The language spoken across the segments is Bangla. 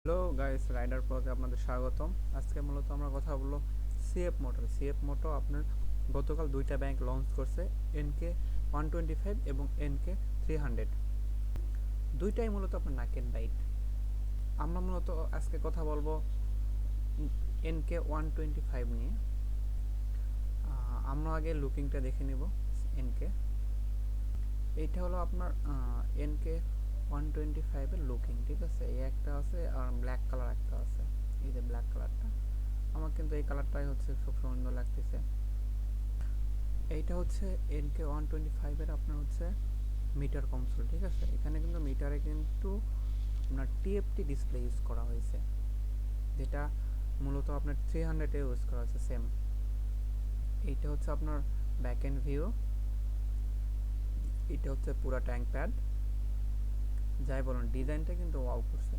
হ্যালো গাইস, রাইডার প্রোতে আপনাদের স্বাগতম। আজকে মূলত আমরা কথা বলবো সিএফ মোটো আপনার গতকাল দুইটা ব্যাংক লঞ্চ করছে, NK-125 এবং NK-300। দুইটাই মূলত আপনার নাকেট বাইট। আমরা মূলত আজকে কথা বলবো NK-125 নিয়ে। আমরা আগে লুকিংটা দেখে নিব। এনকে এইটা হলো আপনার NK-125-এর লুকিং, ঠিক আছে। এই একটা আছে আর ব্ল্যাক কালার একটা আছে। এই যে ব্ল্যাক কালারটা, আমার কিন্তু এই কালারটাই হচ্ছে খুব সুন্দর লাগতেছে। এইটা হচ্ছে NK-125-এর আপনার হচ্ছে মিটার কনসোল, ঠিক আছে। এখানে কিন্তু মিটারে কিন্তু আপনার TFT ডিসপ্লে ইউজ করা হয়েছে, যেটা মূলত আপনার 300-এ ইউজ করা হয়েছে সেম। এইটা হচ্ছে আপনার ব্যাক এন্ড ভিউ, এটা হচ্ছে পুরো ট্যাঙ্ক প্যাড। যাই বলুন, ডিজাইনটা কিন্তু ওয়াও করছে।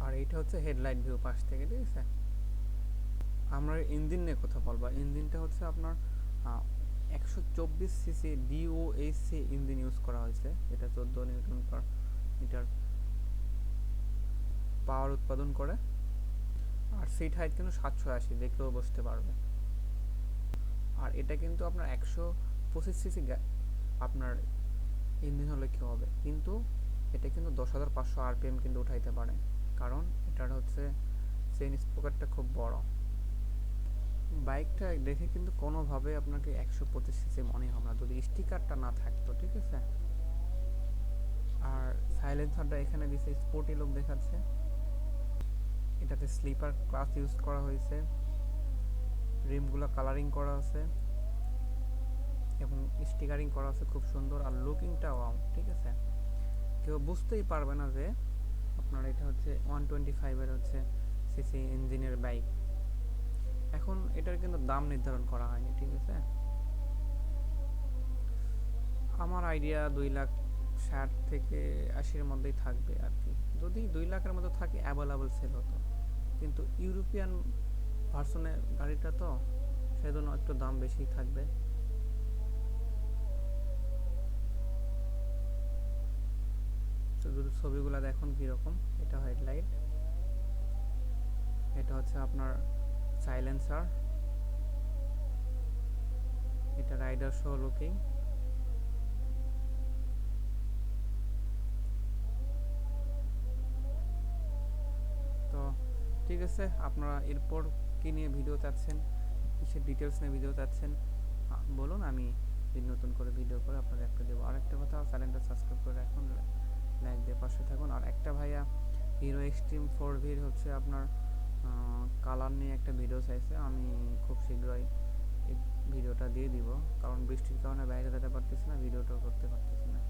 আর এইটা হচ্ছে হেডলাইট ভিউ পাশ থেকে, ঠিক আছে। আমরা ইঞ্জিন নিয়ে কথা বলবো। ইঞ্জিনটা হচ্ছে আপনার 124 সিসি DOHC ইঞ্জিন ইউজ করা হয়েছে, এটা 14 নিউটন পার মিটার পাওয়ার উৎপাদন করে। আর সিট হাইট কিন্তু 780, দেখলেও বসতে পারবে। আর এটা কিন্তু আপনার 125 সিসি আপনার ইঞ্জিন হলে কী হবে, কিন্তু এটা কিন্তু 10,500 RPM কিন্তু উঠাইতে পারে, কারণ এটার হচ্ছে চেইন স্পোকারটা খুব বড়। বাইকটা দেখে কিন্তু কোনোভাবে আপনাকে 125 সিসি মনে হবে না যদি স্টিকারটা না থাকতো, ঠিক আছে। আর সাইলেন্সারটা এখানে দিছে স্পোর্টি লুক দেখাচ্ছে। এটাতে স্লিপার ক্লাস ইউজ করা হয়েছে, রিমগুলো কালারিং করা আছে এবং স্টিকারিং করা আছে খুব সুন্দর। আর লুকিংটা ওয়াও, ঠিক আছে। কেউ বুঝতেই পারবে না যে আপনার এটা হচ্ছে 125-এর হচ্ছে সিসি ইঞ্জিনের বাইক। এখন এটার কিন্তু দাম নির্ধারণ করা হয়নি, ঠিক আছে। আমার আইডিয়া 2,60,000 থেকে 80-এর মধ্যেই থাকবে আর কি। যদি 2 লাখের মধ্যে থাকে অ্যাভেলেবল সেল হতো, কিন্তু ইউরোপিয়ান ভার্সনের গাড়িটা তো, সেজন্য একটু দাম বেশি থাকবে। তো যদি ছবিগুলো দেখুন কীরকম, এটা হেডলাইট, এটা হচ্ছে আপনার সাইলেন্সার, এটা রাইডার শো লুকিং। তো ঠিক আছে, আপনারা এরপর কী নিয়ে ভিডিও চাচ্ছেন, কিসের ডিটেলস নিয়ে ভিডিও চাচ্ছেন বলুন, আমি নতুন করে ভিডিও করে আপনাদের একটা দেবো। আর একটা কথা, চ্যানেলটা সাবস্ক্রাইব করে রাখুন, লাইক দিয়ে পাশে থাকুন। আর একটা ভাইয়া হিরো এক্সট্রিম 4Vর হচ্ছে আপনার কালার নিয়ে একটা ভিডিও চাইছে, আমি খুব শীঘ্রই এই ভিডিওটা দিয়ে দিব, কারণ বৃষ্টির কারণে বাইরে যেতে পারতেছি না, ভিডিওটাও করতে পারতেছি না।